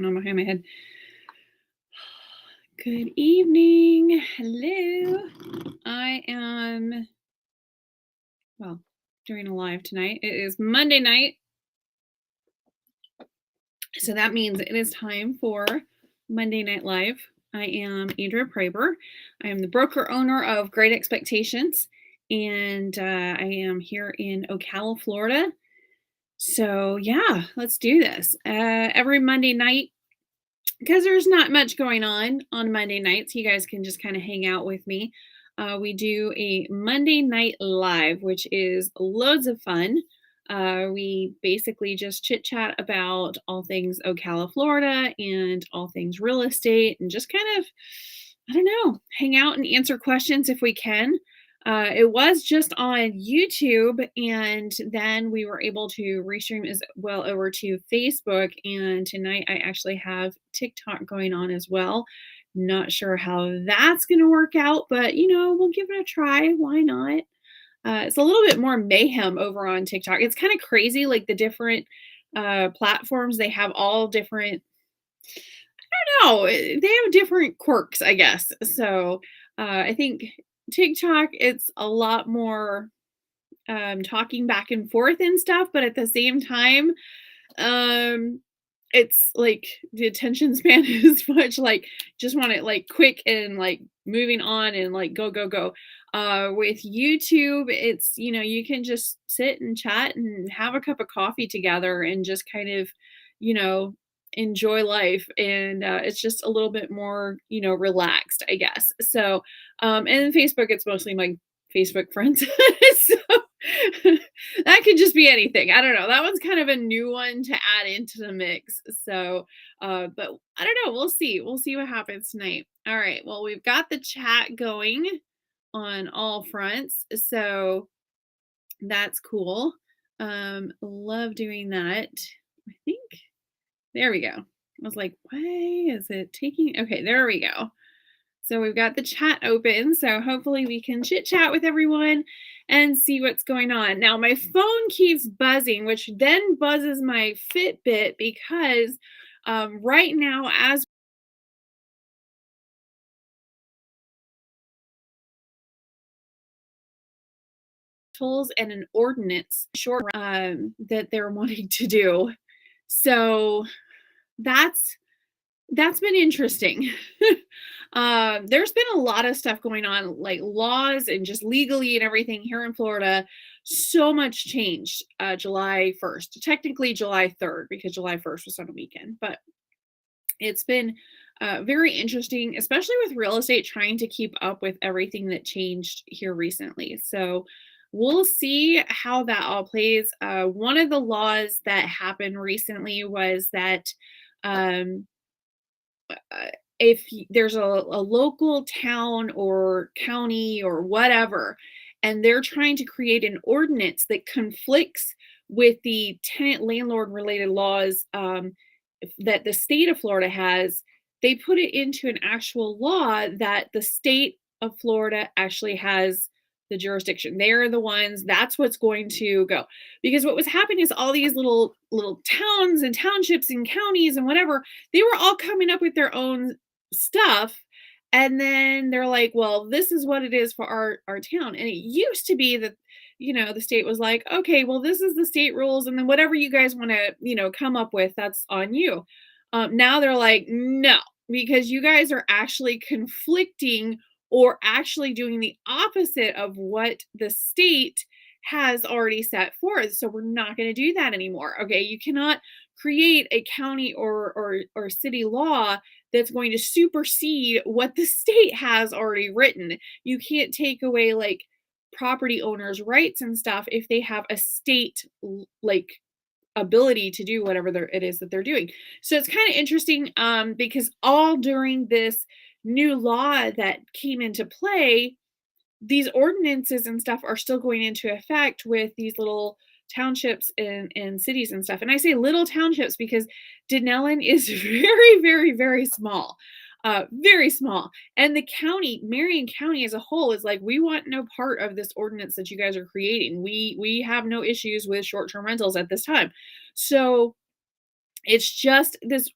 going on behind my head. Good evening. Hello. I am, well, doing a live tonight. It is Monday night. So that means it is time for Monday Night Live. I am Andrea Praber. I am the broker owner of Great Expectations, and I am here in Ocala, Florida. So yeah, let's do this. Every Monday night, because there's not much going on Monday nights, you guys can just kind of hang out with me. We do a Monday Night Live, which is loads of fun. We basically just chit chat about all things Ocala, Florida, and all things real estate, and just kind of, I don't know, hang out and answer questions if we can. It was just on YouTube, and then we were able to restream as well over to Facebook. And tonight I actually have TikTok going on as well. Not sure how that's going to work out, but we'll give it a try. Why not? It's a little bit more mayhem over on TikTok. It's kind of crazy, like the different platforms. They have all different. No, they have different quirks, I guess. So I think TikTok, it's a lot more talking back and forth and stuff, but at the same time, um, it's like the attention span is much like just want it like quick and like moving on and like go, go, go. With YouTube, it's, you can just sit and chat and have a cup of coffee together and just kind of, you know, enjoy life. And it's just a little bit more, relaxed, I guess. So, and Facebook, it's mostly my Facebook friends. So that could just be anything. I don't know. That one's kind of a new one to add into the mix. So, but I don't know. We'll see. We'll see what happens tonight. All right. Well, we've got the chat going on all fronts. So that's cool. Love doing that. I think there we go. I was like, why is it taking? Okay, there we go. So we've got the chat open. So hopefully we can chit chat with everyone and see what's going on. Now my phone keeps buzzing, which then buzzes my Fitbit because right now, as tools and an ordinance short that they're wanting to do. So that's been interesting. There's been a lot of stuff going on, like laws and just legally and everything here in Florida. So much changed July 1st, technically July 3rd, because July 1st was on a weekend. But it's been very interesting, especially with real estate, trying to keep up with everything that changed here recently. So we'll see how that all plays. One of the laws that happened recently was that um, if there's a local town or county or whatever, and they're trying to create an ordinance that conflicts with the tenant landlord related laws that the state of Florida has, they put it into an actual law that the state of Florida actually has the jurisdiction. They're the ones, that's what's going to go. Because what was happening is all these little towns and townships and counties and whatever, they were all coming up with their own stuff. And then they're like, well, this is what it is for our town. And it used to be that, the state was like, okay, well, this is the state rules. And then whatever you guys want to, come up with, that's on you. Now they're like, no, because you guys are actually conflicting or actually doing the opposite of what the state has already set forth. So we're not going to do that anymore. Okay. You cannot create a county or city law that's going to supersede what the state has already written. You can't take away like property owners' rights and stuff if they have a state like ability to do whatever it is that they're doing. So it's kind of interesting because all during this new law that came into play, these ordinances and stuff are still going into effect with these little townships and cities and stuff. And I say little townships because Denellen is very, very, very small. Very small. And the county, Marion County as a whole, is like, we want no part of this ordinance that you guys are creating. We have no issues with short-term rentals at this time. So it's just this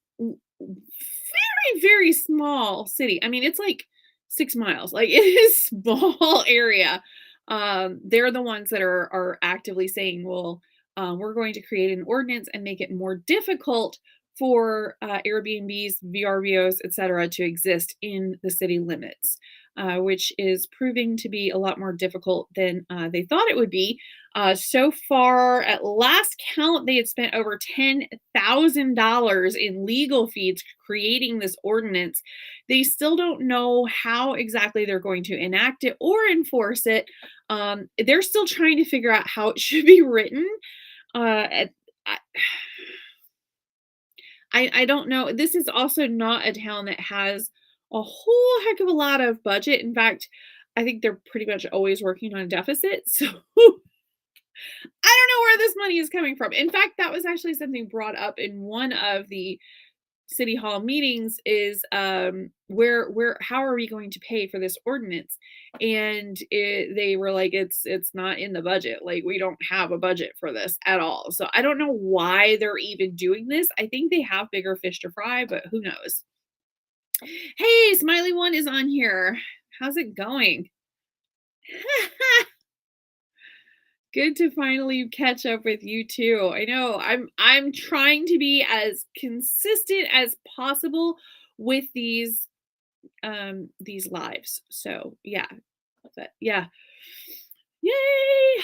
very, very small city. I mean, it's like 6 miles. Like, it is small area. They're the ones that are actively saying, "Well, we're going to create an ordinance and make it more difficult for, Airbnbs, VRBOs, et cetera, to exist in the city limits," which is proving to be a lot more difficult than, they thought it would be. So far, at last count, they had spent over $10,000 in legal fees creating this ordinance. They still don't know how exactly they're going to enact it or enforce it. They're still trying to figure out how it should be written. I I don't know. This is also not a town that has a whole heck of a lot of budget. In fact, I think they're pretty much always working on a deficit. So I don't know where this money is coming from. In fact, that was actually something brought up in one of the city hall meetings is where how are we going to pay for this ordinance? And they were like it's not in the budget. Like we don't have a budget for this at all. So I don't know why they're even doing this. I think they have bigger fish to fry, but who knows? Hey, Smiley One is on here. How's it going? Good to finally catch up with you too. I know I'm trying to be as consistent as possible with these lives. So yeah. But yeah. Yay!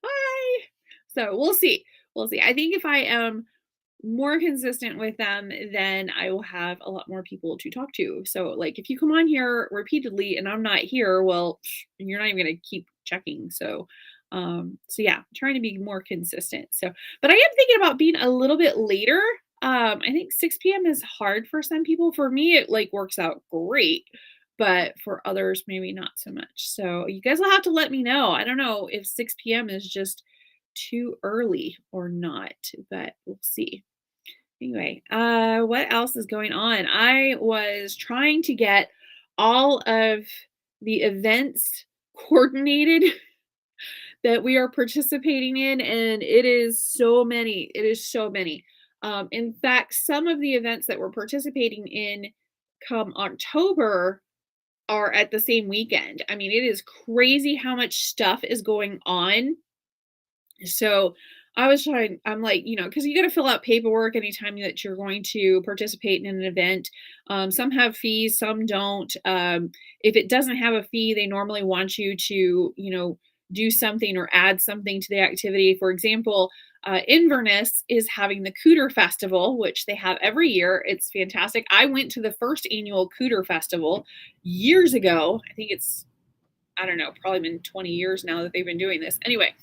Hi. So we'll see. We'll see. I think if I am more consistent with them, then I will have a lot more people to talk to. So, like, if you come on here repeatedly and I'm not here, well, you're not even going to keep checking. So yeah, trying to be more consistent. So, but I am thinking about being a little bit later. I think 6 p.m. is hard for some people. For me, it like works out great, but for others, maybe not so much. So, you guys will have to let me know. I don't know if 6 p.m. is just too early or not, but we'll see. Anyway, what else is going on? I was trying to get all of the events coordinated that we are participating in, and it is so many. It is so many. In fact, some of the events that we're participating in come October are at the same weekend. I mean, it is crazy how much stuff is going on. So I was trying, I'm like, because you got to fill out paperwork anytime that you're going to participate in an event. Some have fees, some don't. If it doesn't have a fee, they normally want you to, do something or add something to the activity. For example, Inverness is having the Cooter Festival, which they have every year. It's fantastic. I went to the first annual Cooter Festival years ago. I think I don't know, probably been 20 years now that they've been doing this. Anyway,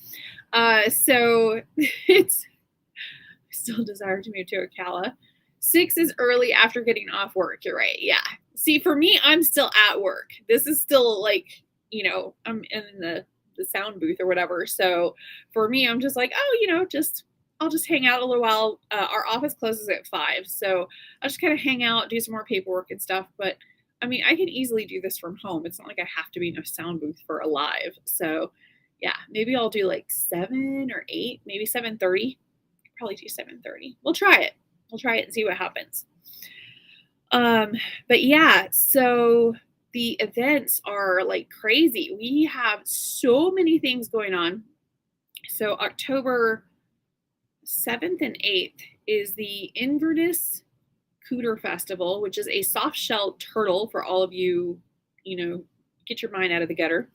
so it's I still desire to move to Ocala. 6 is early after getting off work. You're right. Yeah. See, for me, I'm still at work. This is still like, I'm in the sound booth or whatever. So for me, I'm just like, oh, I'll just hang out a little while. Our office closes at 5. So I'll just kind of hang out, do some more paperwork and stuff. But I mean, I can easily do this from home. It's not like I have to be in a sound booth for a live. So yeah, maybe I'll do like 7 or 8, maybe 7:30. Probably do 7:30. We'll try it. We'll try it and see what happens. But yeah, so the events are like crazy. We have so many things going on. So October 7th and 8th is the Inverness Cooter Festival, which is a soft shell turtle for all of you, get your mind out of the gutter.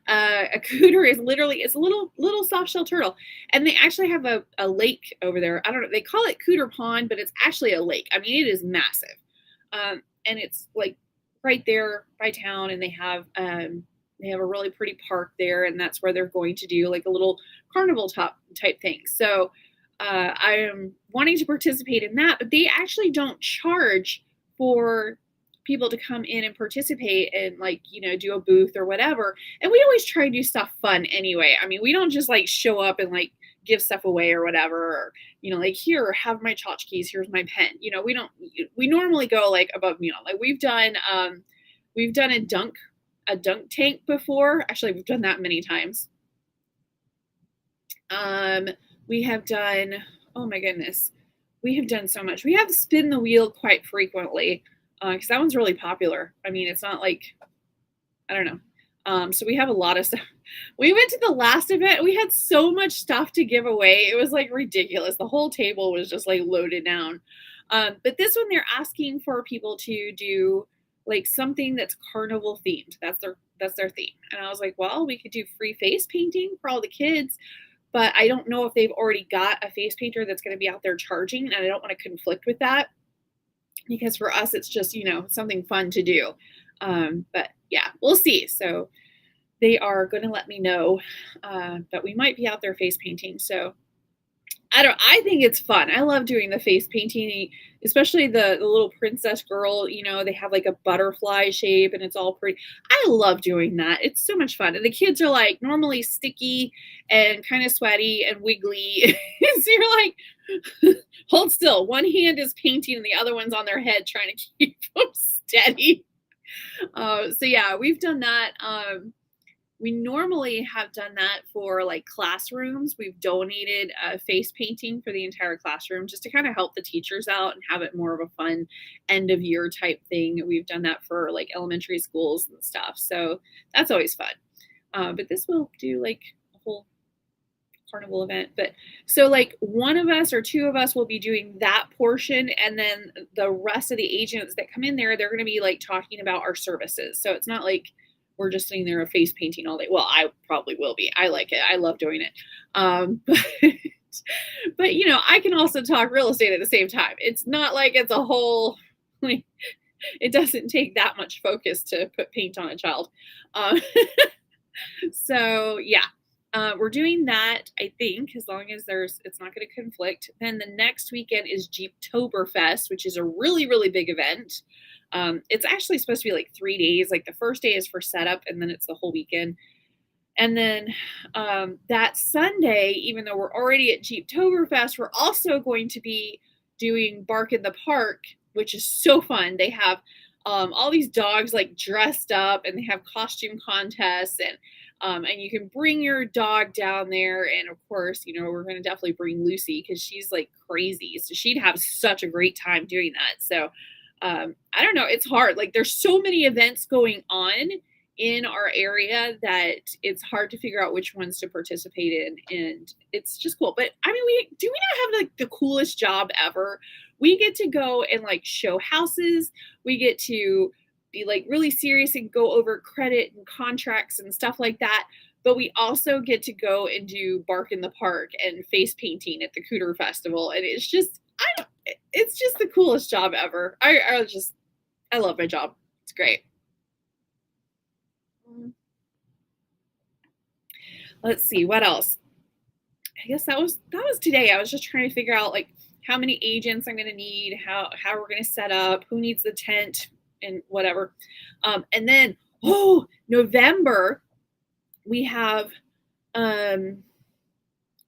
A cooter is literally it's a little soft shell turtle, and they actually have a lake over there. I don't know. They call it Cooter Pond, but it's actually a lake. I mean, it is massive, and it's like right there by town. And they have a really pretty park there, and that's where they're going to do like a little carnival type thing. So I am wanting to participate in that, but they actually don't charge for people to come in and participate and like, do a booth or whatever. And we always try to do stuff fun anyway. I mean, we don't just like show up and like give stuff away or whatever, or, like, here, have my tchotchkes, here's my pen. We normally go like above, like we've done a dunk tank before. Actually, we've done that many times. We have done, oh my goodness, We have done so much. We have spin the wheel quite frequently, because that one's really popular. I mean, it's not like I don't know. So we have a lot of stuff. We went to the last event, we had so much stuff to give away. It was like ridiculous. The whole table was just like loaded down. But this one they're asking for people to do like something that's carnival themed. That's their theme. And I was like, well, we could do free face painting for all the kids, but I don't know if they've already got a face painter that's going to be out there charging, and I don't want to conflict with that because for us it's just something fun to do. But yeah, we'll see. So they are going to let me know that we might be out there face painting. So I think it's fun. I love doing the face painting, especially the little princess girl. They have like a butterfly shape and it's all pretty. I love doing that. It's so much fun. And the kids are like normally sticky and kind of sweaty and wiggly. So you're like, hold still. One hand is painting and the other one's on their head trying to keep them steady. So yeah, we've done that. We normally have done that for like classrooms. We've donated face painting for the entire classroom just to kind of help the teachers out and have it more of a fun end of year type thing. We've done that for like elementary schools and stuff. So that's always fun. But this will do like a whole carnival event. But so like one of us or two of us will be doing that portion. And then the rest of the agents that come in there, they're going to be like talking about our services. So it's not like we're just sitting there face painting all day. Well, I probably will be. I like it. I love doing it. But I can also talk real estate at the same time. It's not like it's a whole like it doesn't take that much focus to put paint on a child. Um, so yeah, we're doing that. I think as long as it's not going to conflict. Then the next weekend is Jeeptoberfest, which is a really really big event. It's actually supposed to be like 3 days. Like the first day is for setup, and then it's the whole weekend. And then that Sunday, even though we're already at Jeeptoberfest, we're also going to be doing Bark in the Park, which is so fun. They have all these dogs like dressed up, and they have costume contests, and you can bring your dog down there. And of course, we're going to definitely bring Lucy because she's like crazy, so she'd have such a great time doing that. So I don't know. It's hard. Like there's so many events going on in our area that it's hard to figure out which ones to participate in. And it's just cool. But I mean, we do we not have like the coolest job ever? We get to go and like show houses. We get to be like really serious and go over credit and contracts and stuff like that. But we also get to go and do Bark in the Park and face painting at the Cooter Festival. And it's just, it's just the coolest job ever. I love my job. It's great. Let's see what else. I guess that was today. I was just trying to figure out like how many agents I'm going to need, how we're going to set up, who needs the tent, and whatever. And then November we have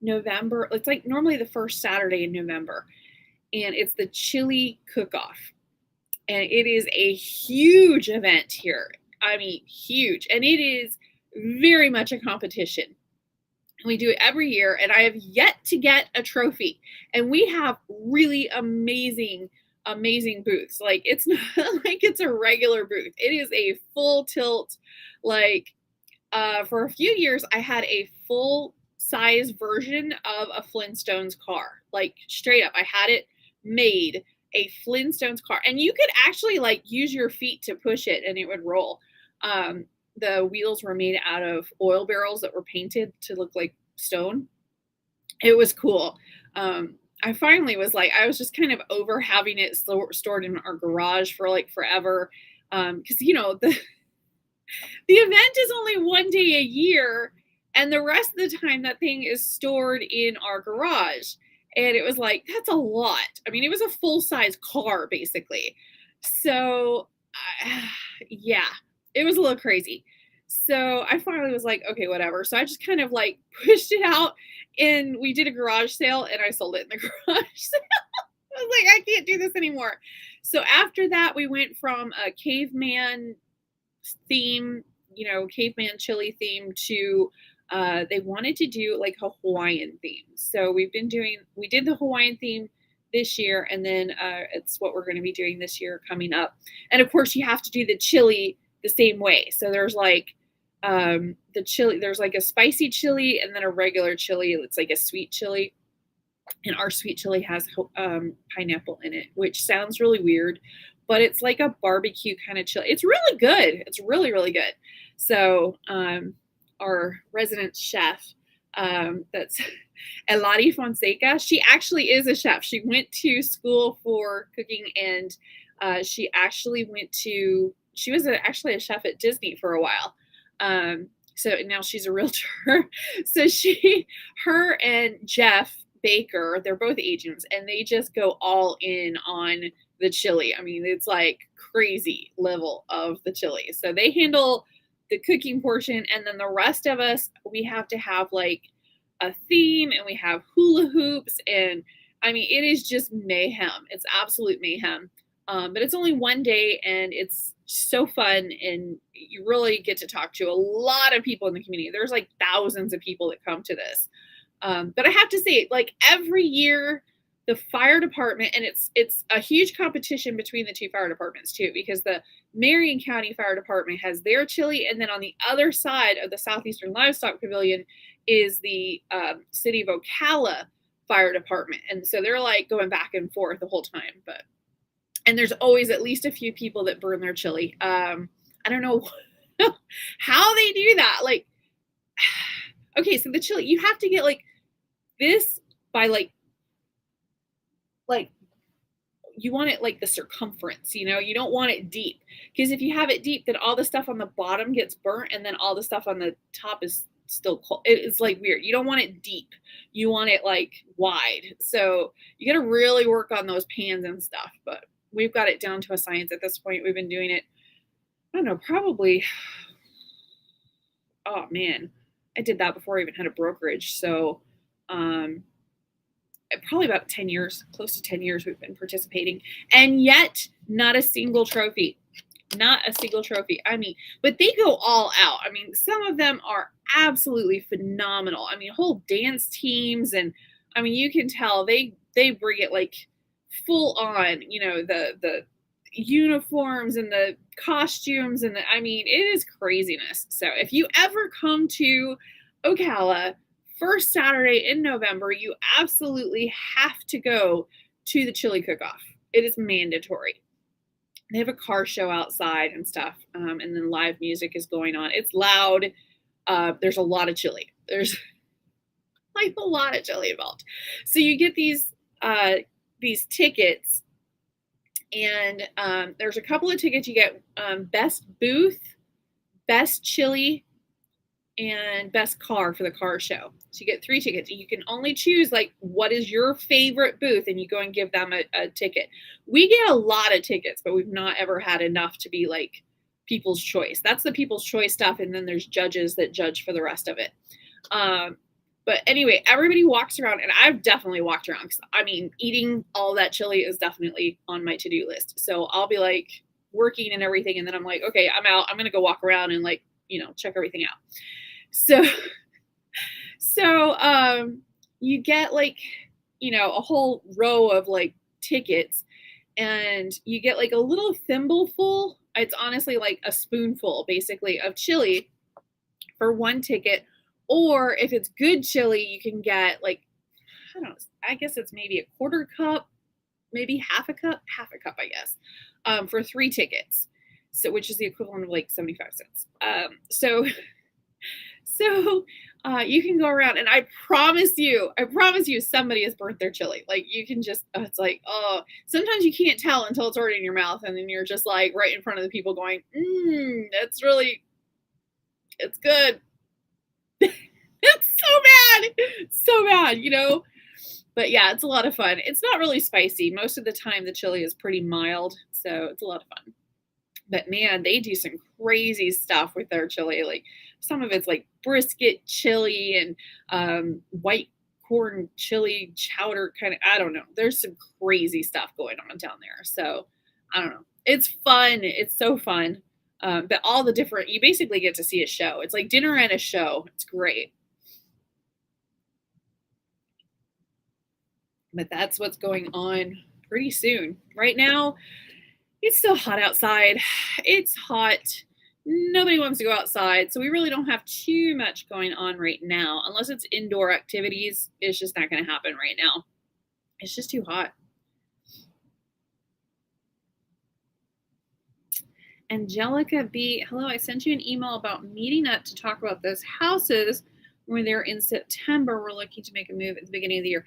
November. It's like normally the first Saturday in November, and it's the chili cook-off. And it is a huge event here. I mean, huge. And it is very much a competition. We do it every year, and I have yet to get a trophy. And we have really amazing, amazing booths. Like it's not like it's a regular booth. It is a full tilt. Like for a few years, I had a full size version of a Flintstones car. Like straight up, I had it made a Flintstones car, and you could actually like use your feet to push it, and it would roll. The wheels were made out of oil barrels that were painted to look like stone. It was cool. I finally was like, I was just kind of over having it stored in our garage for like forever. Because the event is only one day a year, and the rest of the time that thing is stored in our garage. And it was like, that's a lot. I mean, it was a full-size car, basically. So, yeah, it was a little crazy. So I finally was like, okay, whatever. So I just kind of like pushed it out, and we did a garage sale, and I sold it in the garage sale. I was like, I can't do this anymore. So after that, we went from a caveman theme, caveman chili theme to they wanted to do like a Hawaiian theme. So we did the Hawaiian theme this year, and then it's what we're going to be doing this year coming up. And of course, you have to do the chili the same way. So there's like the chili, there's like a spicy chili and then a regular chili. It's like a sweet chili. And our sweet chili has pineapple in it, which sounds really weird, but it's like a barbecue kind of chili. It's really good. It's really, really good. So our resident chef, that's Eladi Fonseca, she actually is a chef. She went to school for cooking, and she was actually a chef at Disney for a while. So now she's a realtor. So her and Jeff Baker, they're both agents, and they just go all in on the chili. I mean, it's like crazy level of the chili. So they handle the cooking portion, and then the rest of us, we have to have like a theme, and we have hula hoops, and I mean, it is just mayhem. It's absolute mayhem. But it's only one day, and it's so fun, and you really get to talk to a lot of people in the community. There's like thousands of people that come to this. But I have to say, like every year, the fire department, and it's a huge competition between the two fire departments too, because the Marion County Fire Department has their chili, and then on the other side of the Southeastern Livestock Pavilion is the city of Ocala Fire Department, and so they're like going back and forth the whole time. And there's always at least a few people that burn their chili. I don't know how they do that. Like, okay, so the chili, you have to get like this by like you want it like the circumference, you don't want it deep, because if you have it deep, then all the stuff on the bottom gets burnt, and then all the stuff on the top is still cold. It's like weird. You don't want it deep. You want it like wide. So you got to really work on those pans and stuff, but we've got it down to a science at this point. We've been doing it, I don't know, probably, oh man, I did that before I even had a brokerage. So probably about 10 years, close to 10 years we've been participating, and yet not a single trophy. Not a single trophy. I mean, but they go all out. I mean, some of them are absolutely phenomenal. I mean, whole dance teams, and I mean, you can tell they bring it like full on, the uniforms and the costumes, and I mean, it is craziness. So if you ever come to Ocala, first Saturday in November, you absolutely have to go to the chili cook-off. It is mandatory. They have a car show outside and stuff, and then live music is going on. It's loud. There's a lot of chili. There's like a lot of chili involved. So you get these tickets, and there's a couple of tickets. You get best booth, best chili, and best car for the car show. So you get 3 tickets. You can only choose like what is your favorite booth, and you go and give them a ticket. We get a lot of tickets, but we've not ever had enough to be like people's choice. That's the people's choice stuff, and then there's judges that judge for the rest of it. But anyway, everybody walks around, and I've definitely walked around, because I mean, eating all that chili is definitely on my to-do list. So I'll be like working and everything, and then I'm like, okay, I'm out. I'm gonna go walk around and like, check everything out. So you get like, a whole row of like tickets, and you get like a little thimbleful. It's honestly like a spoonful basically of chili for 1 ticket. Or if it's good chili, you can get like, I don't know, I guess it's maybe a quarter cup, maybe half a cup, I guess, for 3 tickets. So, which is the equivalent of like 75 cents. So you can go around, and I promise you, somebody has burnt their chili. Like you can just, it's like, oh, sometimes you can't tell until it's already in your mouth, and then you're just like right in front of the people going, it's good. It's so bad, But yeah, it's a lot of fun. It's not really spicy. Most of the time, the chili is pretty mild, so it's a lot of fun. But man, they do some crazy stuff with their chili. Like some of it's like brisket chili and white corn chili chowder kind of. I don't know. There's some crazy stuff going on down there. So I don't know. It's fun. It's so fun. But all the different, you basically get to see a show. It's like dinner and a show. It's great. But that's what's going on pretty soon. Right now, it's still hot outside. It's hot. Nobody wants to go outside. So we really don't have too much going on right now. Unless it's indoor activities, it's just not going to happen right now. It's just too hot. Angelica B, hello, I sent you an email about meeting up to talk about those houses when they're in September. We're looking to make a move at the beginning of the year.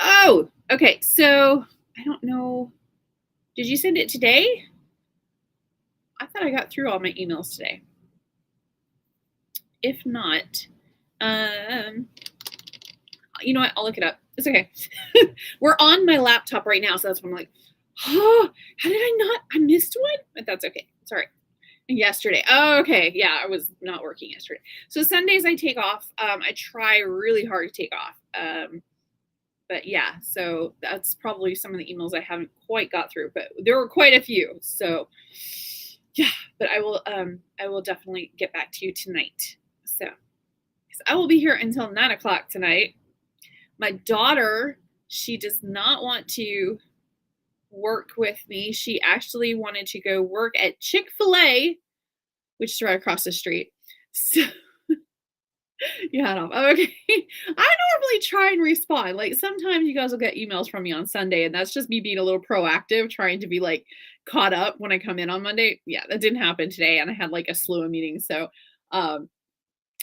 Oh, okay. So I don't know. Did you send it today? I thought I got through all my emails today. If not, you know what? I'll look it up. It's okay. We're on my laptop right now, so that's why I'm like, oh, how did I not? I missed one, but that's okay. Sorry. Yesterday. Oh, okay. Yeah, I was not working yesterday. So Sundays I take off. I try really hard to take off. But yeah, so that's probably some of the emails I haven't quite got through, but there were quite a few. So yeah, but I will definitely get back to you tonight. So, 'cause I will be here until 9 o'clock tonight. My daughter, she does not want to work with me. She actually wanted to go work at Chick-fil-A, which is right across the street. So yeah, I know. Okay. I normally try and respond. Like sometimes you guys will get emails from me on Sunday, and that's just me being a little proactive, trying to be like caught up when I come in on Monday. Yeah, that didn't happen today, and I had like a slew of meetings. So, um,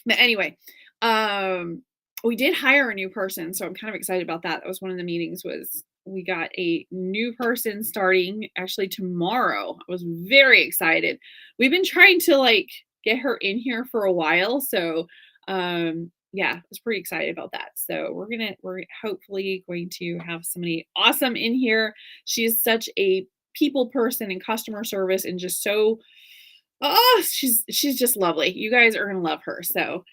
but anyway, um, we did hire a new person, so I'm kind of excited about that. That was one of the meetings was we got a new person starting actually tomorrow. I was very excited. We've been trying to like get her in here for a while, so yeah, I was pretty excited about that. So we're hopefully going to have somebody awesome in here. She is such a people person and customer service and just so oh, she's just lovely. You guys are gonna love her. So,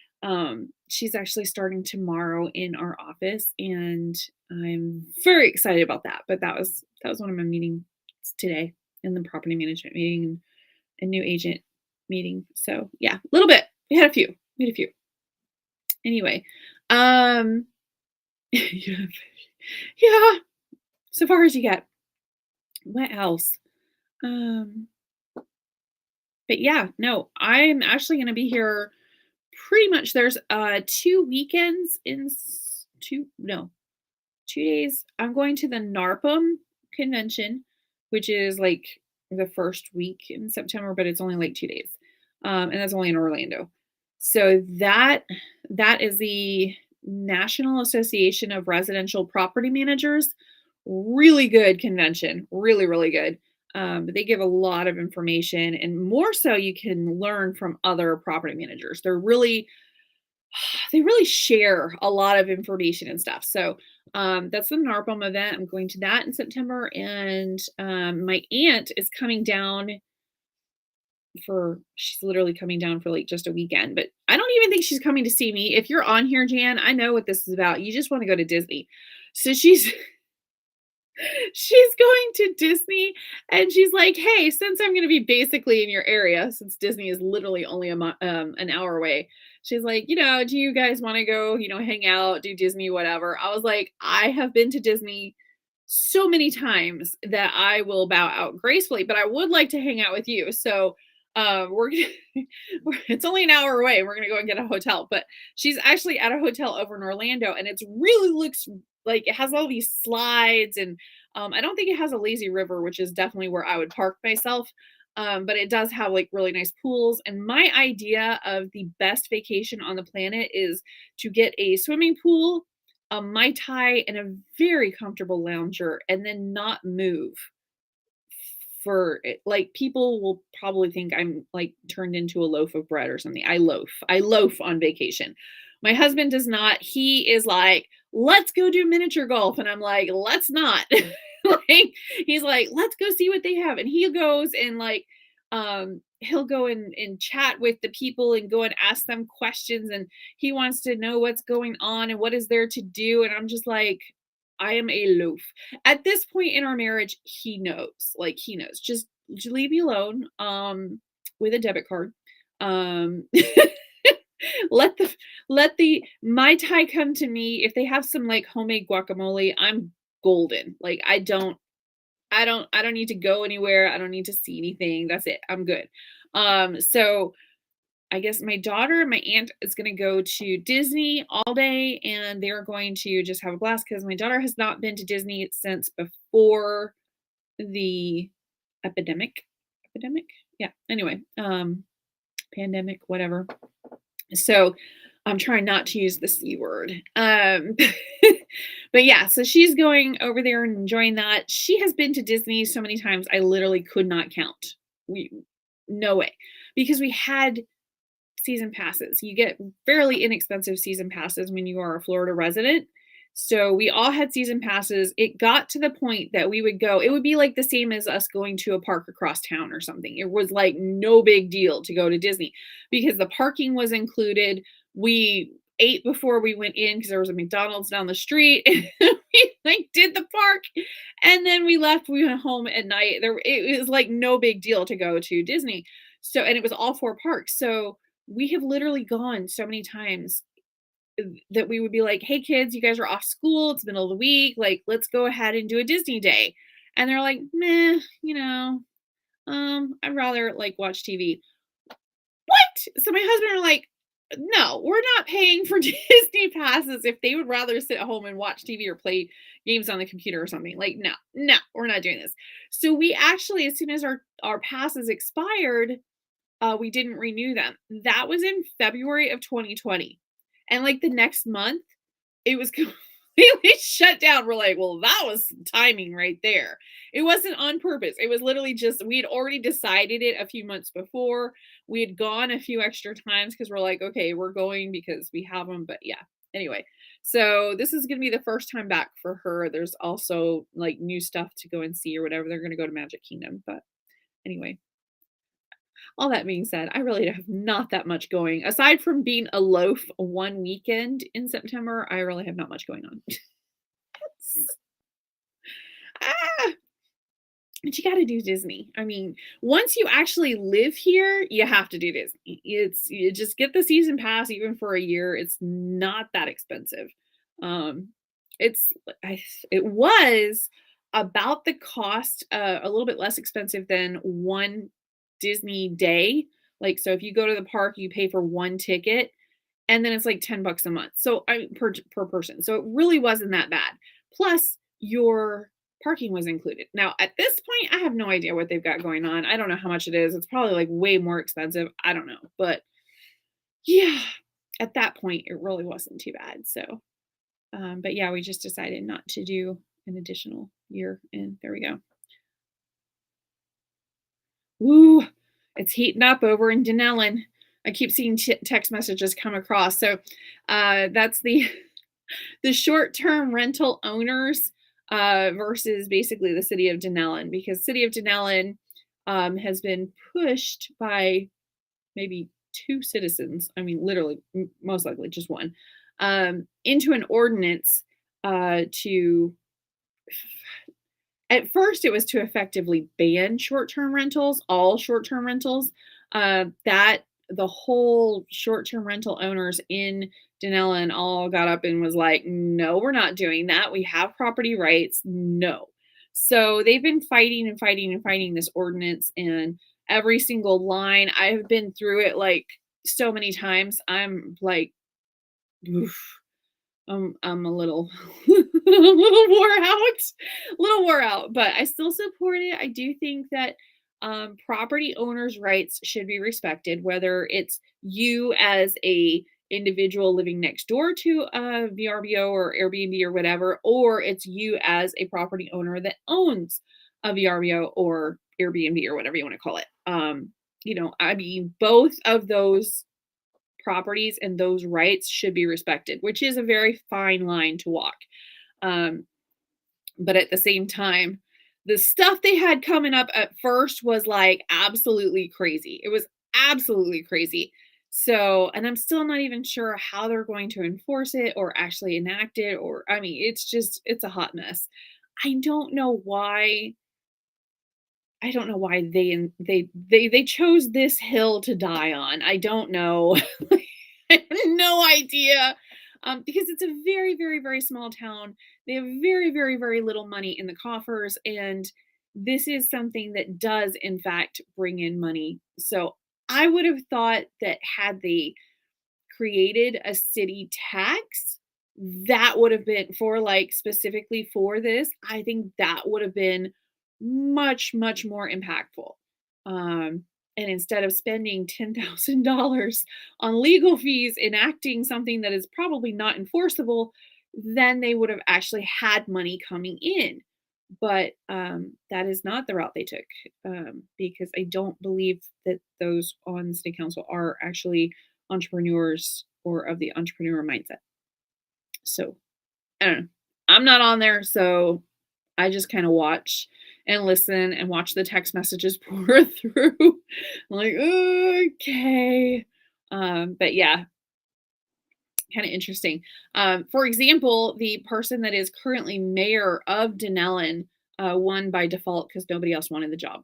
she's actually starting tomorrow in our office, and I'm very excited about that. But that was one of my meetings today in the property management meeting and a new agent meeting. So yeah, a little bit. We had a few. We had a few. Anyway, um, yeah, yeah. So far as you get. What else? Um, but yeah, no, I'm actually gonna be here pretty much there's 2 weekends in 2 no, 2 days. I'm going to the NARPM convention, which is like the first week in September, but it's only like 2 days. And that's only in Orlando. So that is the National Association of Residential Property Managers. Really good convention, really, really good. But they give a lot of information and more so you can learn from other property managers. They really share a lot of information and stuff. So that's the NARPM event. I'm going to that in September, and my aunt is coming down for. She's literally coming down for like just a weekend, but I don't even think she's coming to see me. If you're on here, Jan, I know what this is about. You just want to go to Disney, so she's she's going to Disney and she's like, "Hey, since I'm going to be basically in your area, since Disney is literally only an hour away." She's like, "Do you guys want to go, hang out, do Disney, whatever?" I was like, "I have been to Disney so many times that I will bow out gracefully, but I would like to hang out with you." So, we're gonna, it's only an hour away. We're gonna go and get a hotel, but she's actually at a hotel over in Orlando, and it's really looks like it has all these slides, and I don't think it has a lazy river, which is definitely where I would park myself. But it does have like really nice pools. And my idea of the best vacation on the planet is to get a swimming pool, a Mai Tai, and a very comfortable lounger, and then not move for it. Like people will probably think I'm like turned into a loaf of bread or something. I loaf on vacation. My husband does not. He is like, let's go do miniature golf. And I'm like, let's not. Like, he's like, let's go see what they have. And he goes and like, he'll go and chat with the people and go and ask them questions. And he wants to know what's going on and what is there to do. And I'm just like, I am a loaf. At this point in our marriage, he knows. Like he knows. Just leave me alone. With a debit card. Um let the Mai Tai come to me. If they have some like homemade guacamole, I'm golden. Like I don't need to go anywhere. I don't need to see anything. That's it. I'm good. So I guess my daughter and my aunt is going to go to Disney all day, and they're going to just have a blast because my daughter has not been to Disney since before the epidemic. Epidemic? Yeah. Anyway, pandemic, whatever. So I'm trying not to use the C word. But yeah, so she's going over there and enjoying that. She has been to Disney so many times, I literally could not count. We, no way. Because we had season passes. You get fairly inexpensive season passes when you are a Florida resident. So we all had season passes. It got to the point that we would go, it would be like the same as us going to a park across town or something. It was like no big deal to go to Disney because the parking was included. We ate before we went in because there was a McDonald's down the street. We like did the park and then we left. We went home at night. It was like no big deal to go to Disney. So and it was all four parks. So we have literally gone so many times that we would be like, "Hey kids, you guys are off school. It's the middle of the week. Like, let's go ahead and do a Disney day." And they're like, "Meh, I'd rather like watch TV." What? So my husband are like, "No, we're not paying for Disney passes if they would rather sit at home and watch TV or play games on the computer or something." Like, no, no, we're not doing this. So we actually, as soon as our passes expired, we didn't renew them. That was in February of 2020. And like the next month, it was completely shut down. We're like, well, that was timing right there. It wasn't on purpose. It was literally just, we had already decided it a few months before. We had gone a few extra times because we're like, okay, we're going because we have them. But yeah, anyway. So this is going to be the first time back for her. There's also like new stuff to go and see or whatever. They're going to go to Magic Kingdom. But anyway, all that being said, I really have not that much going. Aside from being a loaf one weekend in September, I really have not much going on. Ah, but you gotta do Disney. I mean, once you actually live here, you have to do Disney. You just get the season pass even for a year. It's not that expensive. Um, it's it was about the cost, a little bit less expensive than one Disney day. Like, so if you go to the park, you pay for one ticket, and then it's like $10 a month. So per person. So it really wasn't that bad. Plus, your parking was included. Now, at this point, I have no idea what they've got going on. I don't know how much it is. It's probably like way more expensive. I don't know. But yeah, at that point, it really wasn't too bad. So, but yeah, we just decided not to do an additional year. And there we go. Woo, it's heating up over in Denellen. I keep seeing text messages come across. So that's the short-term rental owners versus basically the city of Denellen, because city of Denellen has been pushed by maybe two citizens. I mean, literally, most likely just one, into an ordinance to at first it was to effectively ban short-term rentals, all short-term rentals. That the whole short-term rental owners in Denellen all got up and was like, no, we're not doing that. We have property rights. No. So they've been fighting and fighting and fighting this ordinance, and every single line, I have been through it like so many times. I'm like, oof. I'm a little a little wore out, but I still support it. I do think that property owners' rights should be respected, whether it's you as a individual living next door to a VRBO or Airbnb or whatever, or it's you as a property owner that owns a VRBO or Airbnb or whatever you want to call it. I mean, both of those properties and those rights should be respected, which is a very fine line to walk. But at the same time, the stuff they had coming up at first was like absolutely crazy. It was absolutely crazy. So, and I'm still not even sure how they're going to enforce it or actually enact it, or I mean, it's a hot mess. I don't know why they chose this hill to die on. I don't know. I have no idea. because it's a very, very, very small town. They have very, very, very little money in the coffers, and this is something that does, in fact, bring in money. So I would have thought that had they created a city tax, that would have been for, like, specifically for this, I think that would have been much, much more impactful. Um, and instead of spending $10,000 on legal fees enacting something that is probably not enforceable, then they would have actually had money coming in. But that is not the route they took, because I don't believe that those on city council are actually entrepreneurs or of the entrepreneur mindset. So I don't know. I'm not on there, so I just kind of watch and listen and watch the text messages pour through. I'm like, okay. But yeah, kind of interesting. For example, the person that is currently mayor of Denellen won by default because nobody else wanted the job.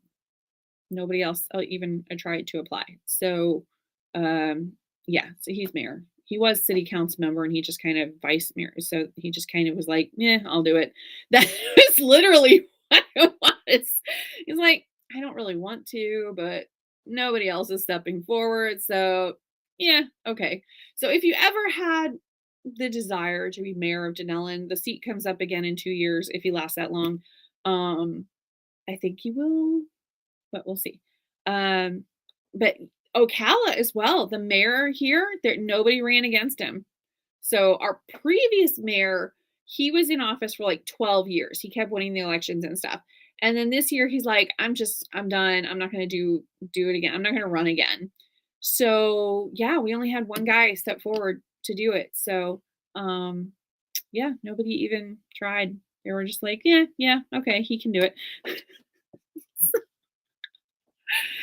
Nobody else even tried to apply. So, yeah, so he's mayor. He was city council member and he just kind of vice mayor. So he just kind of was like, yeah, I'll do it. That was literally what it was. He's like, I don't really want to, but nobody else is stepping forward. So, yeah, okay. So if you ever had the desire to be mayor of Denellen, the seat comes up again in 2 years if he lasts that long. Um, I think he will, but we'll see. Um, but Ocala as well, the mayor here, there nobody ran against him. So our previous mayor, he was in office for like 12 years. He kept winning the elections and stuff. And then this year he's like, I'm done. I'm not going to do it again. I'm not going to run again. So, yeah, we only had one guy step forward to do it. So, um yeah, nobody even tried. They were just like, yeah, yeah, okay, he can do it.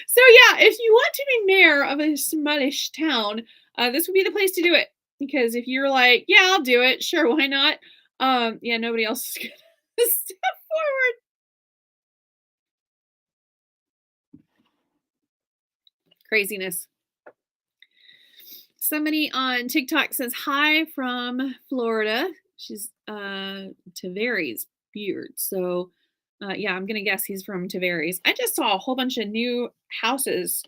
So yeah, if you want to be mayor of a smallish town, this would be the place to do it. Because if you're like, yeah, I'll do it, sure, why not? Yeah, nobody else is gonna step forward. Craziness. Somebody on TikTok says hi from Florida. She's Tavares Beard. So yeah, I'm gonna guess he's from Tavares. I just saw a whole bunch of new houses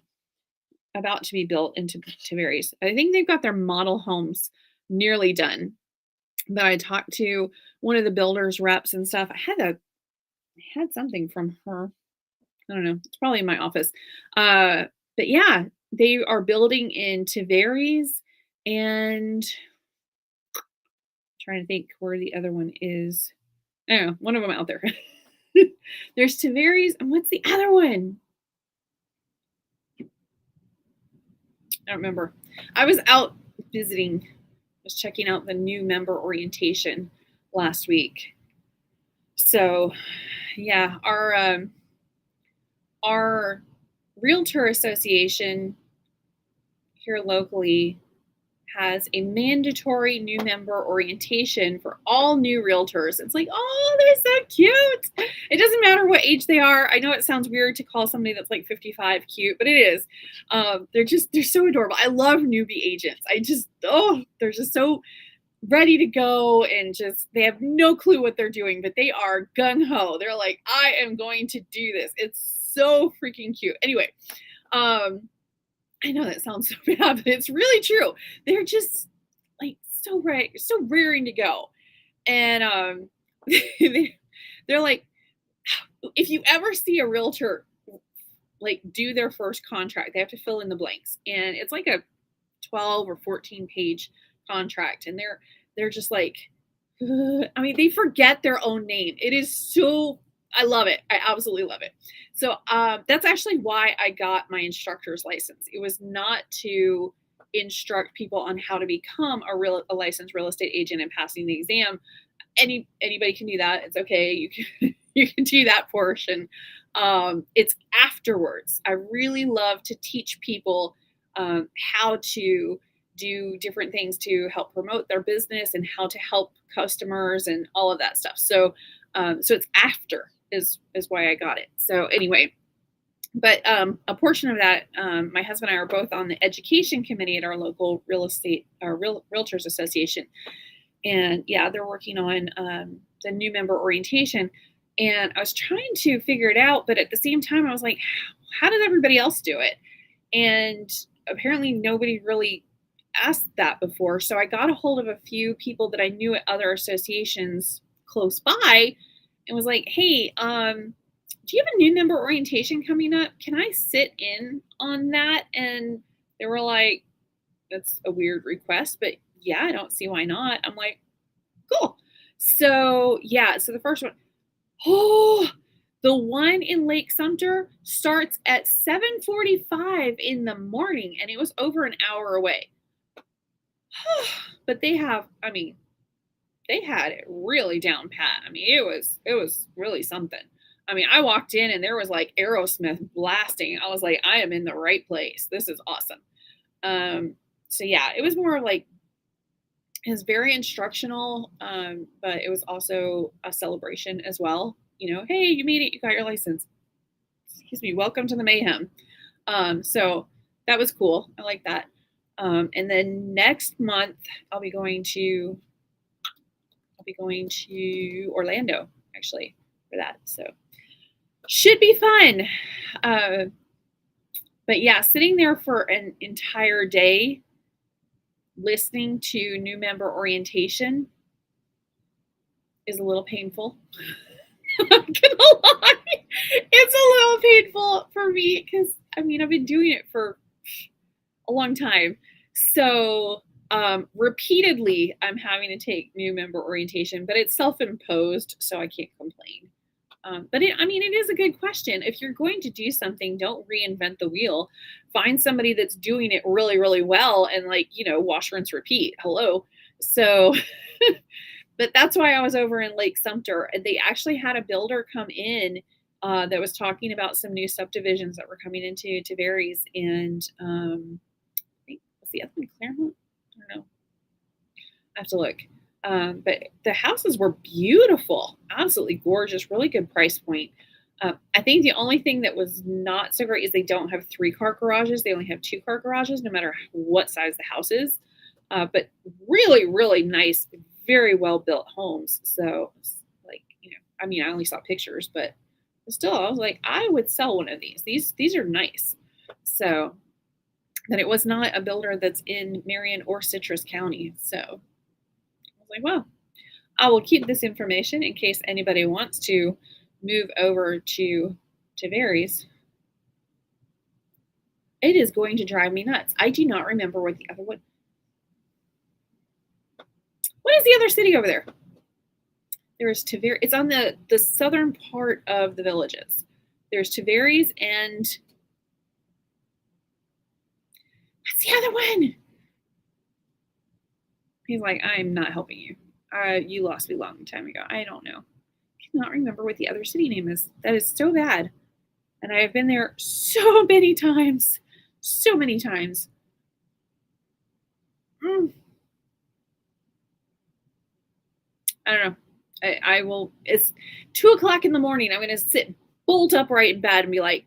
about to be built into Tavares. I think they've got their model homes nearly done. But I talked to one of the builders reps and stuff. I had something from her. I don't know. It's probably in my office. But yeah, they are building in Tavares and trying to think where the other one is. I don't know, one of them out there. There's Tavares, and what's the other one? I don't remember. I was out visiting, was checking out the new member orientation last week. So, yeah, our realtor association here locally has a mandatory new member orientation for all new realtors. It's like, oh, they're so cute. It doesn't matter what age they are. I know it sounds weird to call somebody that's like 55 cute, but it is. They're so adorable. I love newbie agents. They're just so ready to go and just they have no clue what they're doing, but they are gung ho. They're like, I am going to do this. It's so freaking cute. Anyway, I know that sounds so bad, but it's really true. They're just like so right, so raring to go. And they, they're like, if you ever see a realtor like do their first contract, they have to fill in the blanks. And it's like a 12 or 14 page contract. And they're just like, I mean, they forget their own name. It is so, I love it. I absolutely love it. So that's actually why I got my instructor's license. It was not to instruct people on how to become a licensed real estate agent and passing the exam. Anybody can do that. It's okay. You can you can do that portion. It's afterwards. I really love to teach people how to do different things to help promote their business and how to help customers and all of that stuff. So, so it's after is why I got it. So anyway, But a portion of that, my husband and I are both on the education committee at our local real estate or realtors association, and yeah, they're working on the new member orientation. And I was trying to figure it out, but at the same time, I was like, how does everybody else do it? And apparently, nobody really asked that before. So I got a hold of a few people that I knew at other associations close by and was like, hey, do you have a new member orientation coming up? Can I sit in on that? And they were like, that's a weird request, but yeah, I don't see why not. I'm like, cool. So yeah, so the first one, oh, the one in Lake Sumter starts at 7:45 in the morning, and it was over an hour away. But they have, I mean, they had it really down pat. I mean, it was really something. I mean, I walked in and there was like Aerosmith blasting. I was like, I am in the right place. This is awesome. So yeah, it was more like it was very instructional, but it was also a celebration as well. You know, hey, you made it, you got your license. Excuse me, welcome to the mayhem. So that was cool. I like that. And then next month I'll be going to Orlando actually for that. So should be fun. Uh, but yeah, sitting there for an entire day listening to new member orientation is a little painful. I'm not gonna lie. It's a little painful for me because I mean I've been doing it for a long time. So repeatedly I'm having to take new member orientation, but it's self-imposed, so I can't complain. But I mean, it is a good question. If you're going to do something, don't reinvent the wheel. Find somebody that's doing it really, really well, and like wash, rinse, repeat. Hello. So, but that's why I was over in Lake Sumter, and they actually had a builder come in that was talking about some new subdivisions that were coming into Tavares, and I think was the other one Claremont. I don't know. I have to look. But the houses were beautiful, absolutely gorgeous, really good price point. I think the only thing that was not so great is they don't have 3-car garages. They only have 2-car garages, no matter what size the house is. But really, really nice, very well built homes. So, like, I mean, I only saw pictures, but still, I was like, I would sell one of these. These are nice. So, but it was not a builder that's in Marion or Citrus County. So I was like, well, I will keep this information in case anybody wants to move over to Tavares. It is going to drive me nuts. I do not remember what the other one. What is the other city over there? There's Tavares. It's on the southern part of the villages. There's Tavares and what's the other one? He's like, I'm not helping you. You lost me a long time ago. I don't know. I cannot remember what the other city name is. That is so bad. And I have been there so many times. So many times. I don't know. I will. It's 2 o'clock in the morning. I'm going to sit bolt upright in bed and be like,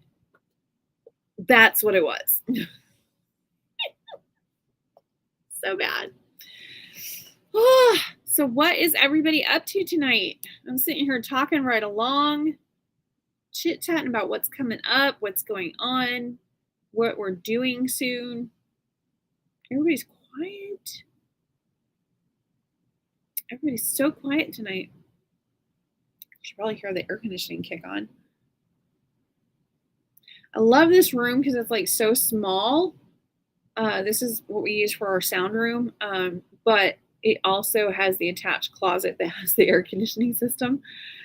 that's what it was. So bad. So what is everybody up to tonight? I'm sitting here talking right along, chit-chatting about what's coming up, what's going on, what we're doing soon. Everybody's quiet. Everybody's so quiet tonight. You should probably hear the air conditioning kick on. I love this room because it's like so small. This is what we use for our sound room, but it also has the attached closet that has the air conditioning system.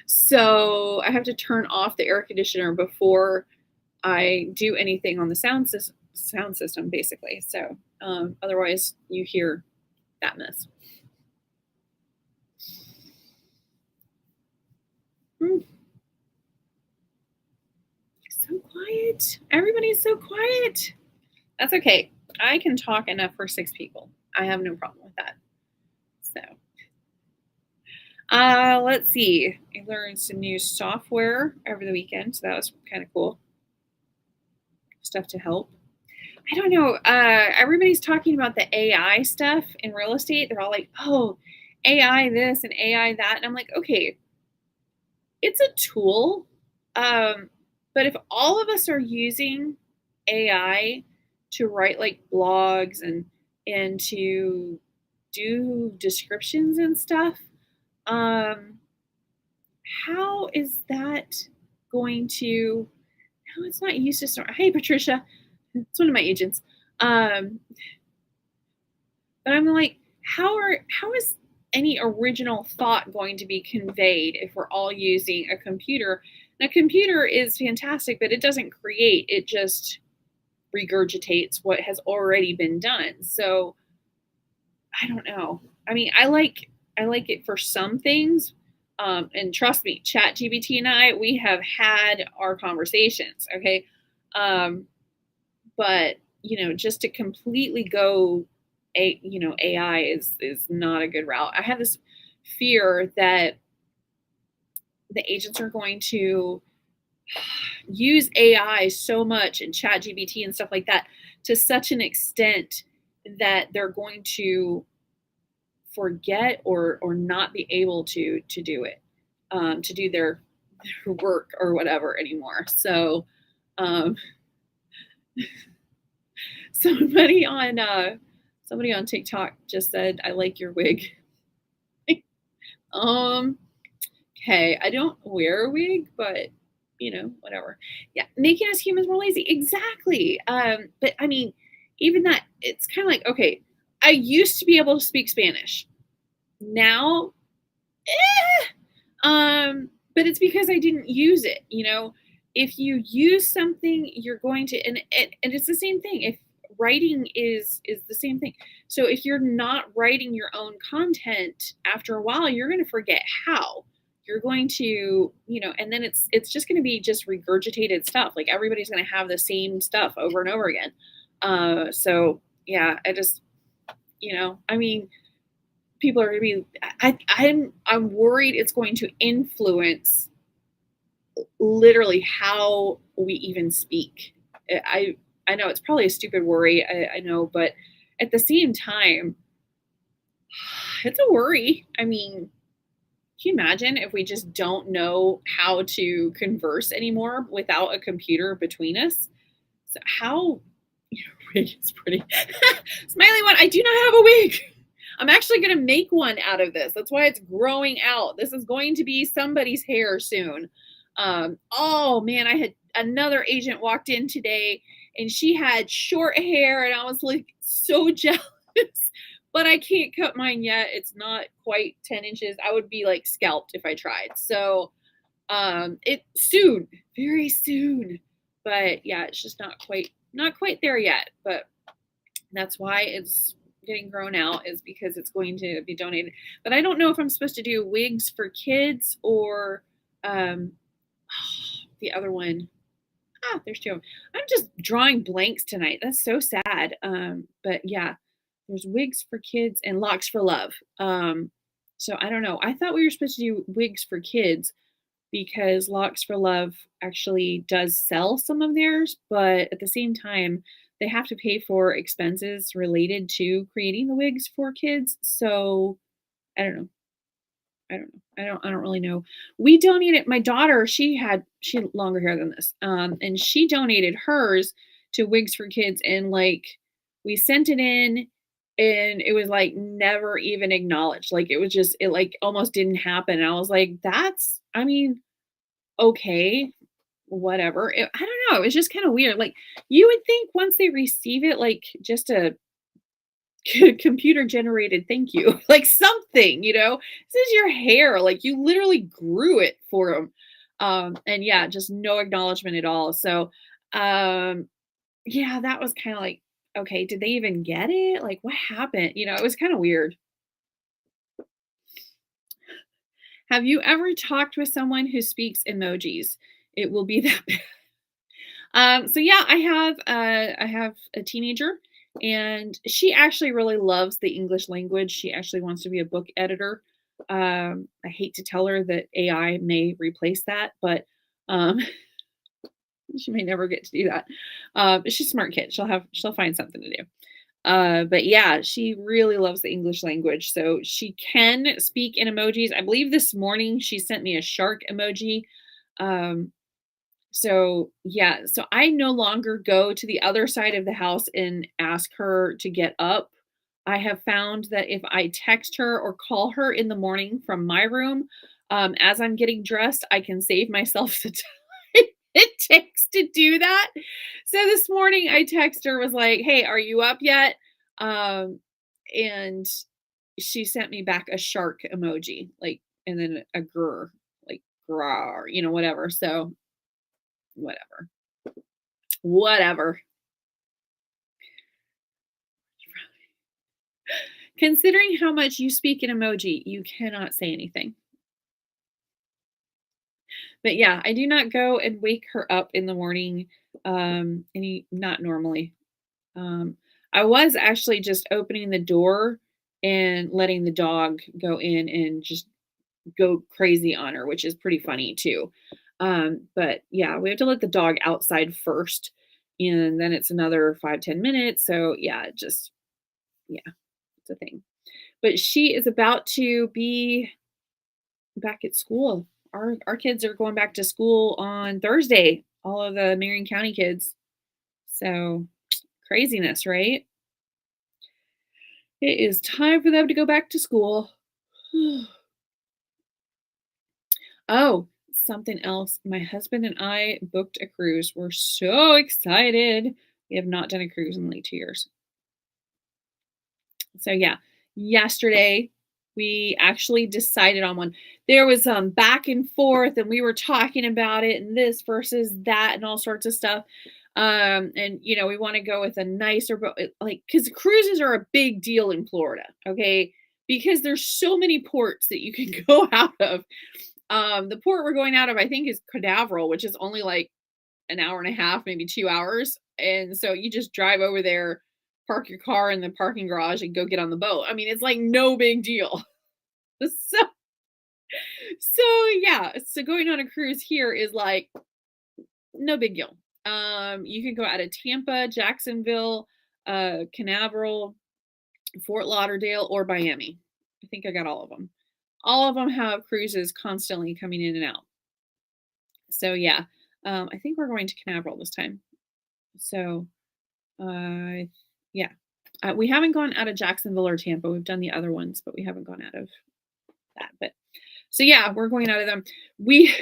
So I have to turn off the air conditioner before I do anything on the sound system, basically. So otherwise, you hear that mess. So quiet. Everybody's so quiet. That's okay. I can talk enough for 6 people. I have no problem with that. So, let's see. I learned some new software over the weekend, so that was kind of cool. stuff to help. I don't know. Everybody's talking about the AI stuff in real estate. They're all like, "Oh, AI this and AI that," and I'm like, "Okay, it's a tool, but if all of us are using AI to write like blogs and to do descriptions and stuff, um, how is that going to? No, it's not used to start. Hey, Patricia, it's one of my agents. Um, but I'm like, how is any original thought going to be conveyed if we're all using a computer? And a computer is fantastic, but it doesn't create, it just regurgitates what has already been done. So I don't know. I mean, I like it for some things. And trust me, Chat GBT and I, we have had our conversations. Okay. Um, but just to completely go AI is not a good route. I have this fear that the agents are going to use AI so much and chat gbt and stuff like that to such an extent that they're going to forget or not be able to do it, to do their work or whatever anymore. So um somebody on somebody on TikTok just said, "I like your wig." um, okay, I don't wear a wig, but whatever. Yeah, making us humans more lazy. Exactly. But I mean, even that, it's kind of like, okay, I used to be able to speak Spanish. Now, but it's because I didn't use it, If you use something, you're going to and it's the same thing. If writing is the same thing. So if you're not writing your own content, after a while, you're going to forget how. You're going to, and then it's just going to be just regurgitated stuff. Like everybody's going to have the same stuff over and over again. So yeah, I just, I mean, people are going to be I'm worried it's going to influence literally how we even speak. I know it's probably a stupid worry, I know, but at the same time, it's a worry. I mean, can you imagine if we just don't know how to converse anymore without a computer between us? So how wig is pretty. Smiley one, I do not have a wig. I'm actually gonna make one out of this. That's why it's growing out. This is going to be somebody's hair soon. Oh man, I had another agent walked in today and she had short hair and I was like so jealous. But I can't cut mine yet. It's not quite 10 inches. I would be like scalped if I tried. So it soon, very soon. But yeah, it's just not quite there yet. But that's why it's getting grown out, is because it's going to be donated. But I don't know if I'm supposed to do wigs for kids or um the other one. There's two of them. I'm just drawing blanks tonight. That's so sad. But yeah, there's wigs for kids and locks for love. So I don't know. I thought we were supposed to do wigs for kids because Locks for Love actually does sell some of theirs, but at the same time, they have to pay for expenses related to creating the wigs for kids. So I don't know. I don't know. I don't really know. We donated my daughter, she had longer hair than this. And she donated hers to Wigs for Kids and like we sent it in and it was like never even acknowledged. Like it was just it like almost didn't happen. And I was like, that's I mean, okay, whatever. I don't know. It was just kind of weird. Like you would think once they receive it, like just a computer generated thank you, like something, this is your hair, like you literally grew it for them. And yeah, just no acknowledgement at all. So um yeah, that was kind of like, okay, did they even get it? Like what happened? It was kind of weird. Have you ever talked with someone who speaks emojis? It will be that bad. So yeah, I have a teenager and she actually really loves the English language. She actually wants to be a book editor. I hate to tell her that AI may replace that, but um She may never get to do that. But she's a smart kid. She'll find something to do. But yeah, she really loves the English language. So she can speak in emojis. I believe this morning she sent me a shark emoji. Um, so yeah, so I no longer go to the other side of the house and ask her to get up. I have found that if I text her or call her in the morning from my room, as I'm getting dressed, I can save myself the time it takes to do that. So this morning I text her was like, "Hey, are you up yet?" Um, and she sent me back a shark emoji, like, and then a grr, like grar, whatever. So whatever. Whatever. Considering how much you speak in emoji, you cannot say anything. But yeah, I do not go and wake her up in the morning, not normally. Um, I was actually just opening the door and letting the dog go in and just go crazy on her, which is pretty funny too. But yeah, we have to let the dog outside first, and then it's another 5-10 minutes. So yeah, yeah, it's a thing. But she is about to be back at school. Our kids are going back to school on Thursday, all of the Marion County kids. So, craziness, right? It is time for them to go back to school. Oh, something else. My husband and I booked a cruise. We're so excited. We have not done a cruise in like 2 years. So yeah, yesterday we actually decided on one. There was back and forth and we were talking about it and this versus that and all sorts of stuff. And we want to go with a nicer boat, like cuz cruises are a big deal in Florida, okay? Because there's so many ports that you can go out of. The port we're going out of I think is Canaveral, which is only like an hour and a half, maybe 2 hours, and so you just drive over there, park your car in the parking garage, and go get on the boat. I mean, it's like no big deal. So yeah, so going on a cruise here is like no big deal. You can go out of Tampa, Jacksonville, Canaveral, Fort Lauderdale, or Miami. I think I got all of them. All of them have cruises constantly coming in and out. So yeah, I think we're going to Canaveral this time. So Uh, yeah. We haven't gone out of Jacksonville or Tampa. We've done the other ones, but we haven't gone out of that. But so yeah, we're going out of them. We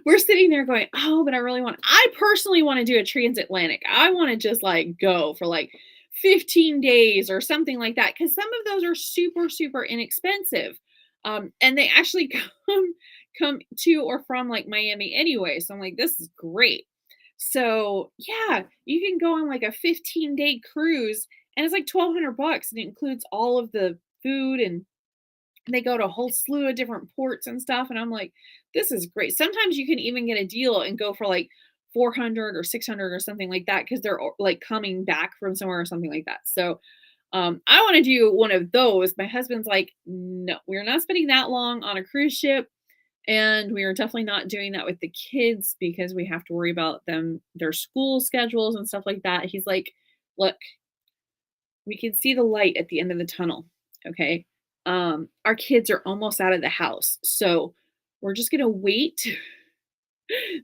we're sitting there going, "Oh, but I personally want to do a transatlantic. I want to just like go for like 15 days or something like that cuz some of those are super super inexpensive. And they actually come to or from like Miami anyway. So I'm like, this is great. So, yeah, you can go on like a 15-day cruise and it's like 1,200 bucks and it includes all of the food and they go to a whole slew of different ports and stuff, and I'm like, "This is great." Sometimes you can even get a deal and go for, like, 400 or 600 or something like that because 'cause they're, like, coming back from somewhere or something like that. So, I wanna do one of those. My husband's like, "No, we're not spending that long on a cruise ship, and we are definitely not doing that with the kids because we have to worry about their school schedules and stuff like that." He's like, "Look, we can see the light at the end of the tunnel, okay? Our kids are almost out of the house, so we're just gonna wait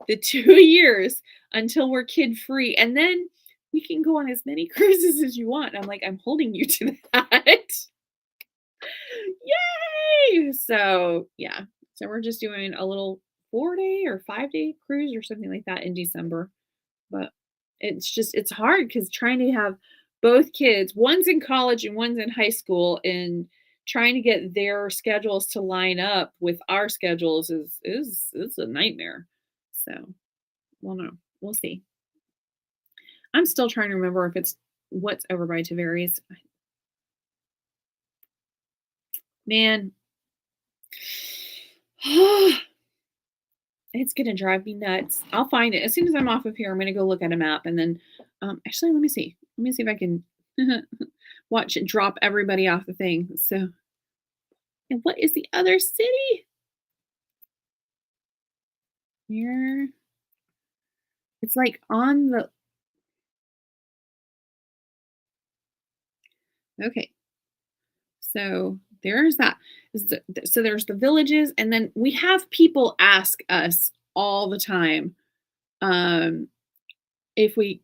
the 2 years until we're kid free, and then we can go on as many cruises as you want." I'm like, "I'm holding you to that." Yay! So yeah, so we're just doing a little 4-day or 5-day cruise or something like that in December. But it's hard because trying to have both kids, one's in college and one's in high school, and trying to get their schedules to line up with our schedules is a nightmare. So, well, no, we'll see. I'm still trying to remember if it's what's over by Tavares. Man, it's gonna drive me nuts. I'll find it as soon as I'm off of here. I'm gonna go look at a map and then, actually, let me see. Let me see if I can watch it drop everybody off the thing. So, and what is the other city? Here. It's like on the okay. So there's that. So there's the villages, and then we have people ask us all the time um, if we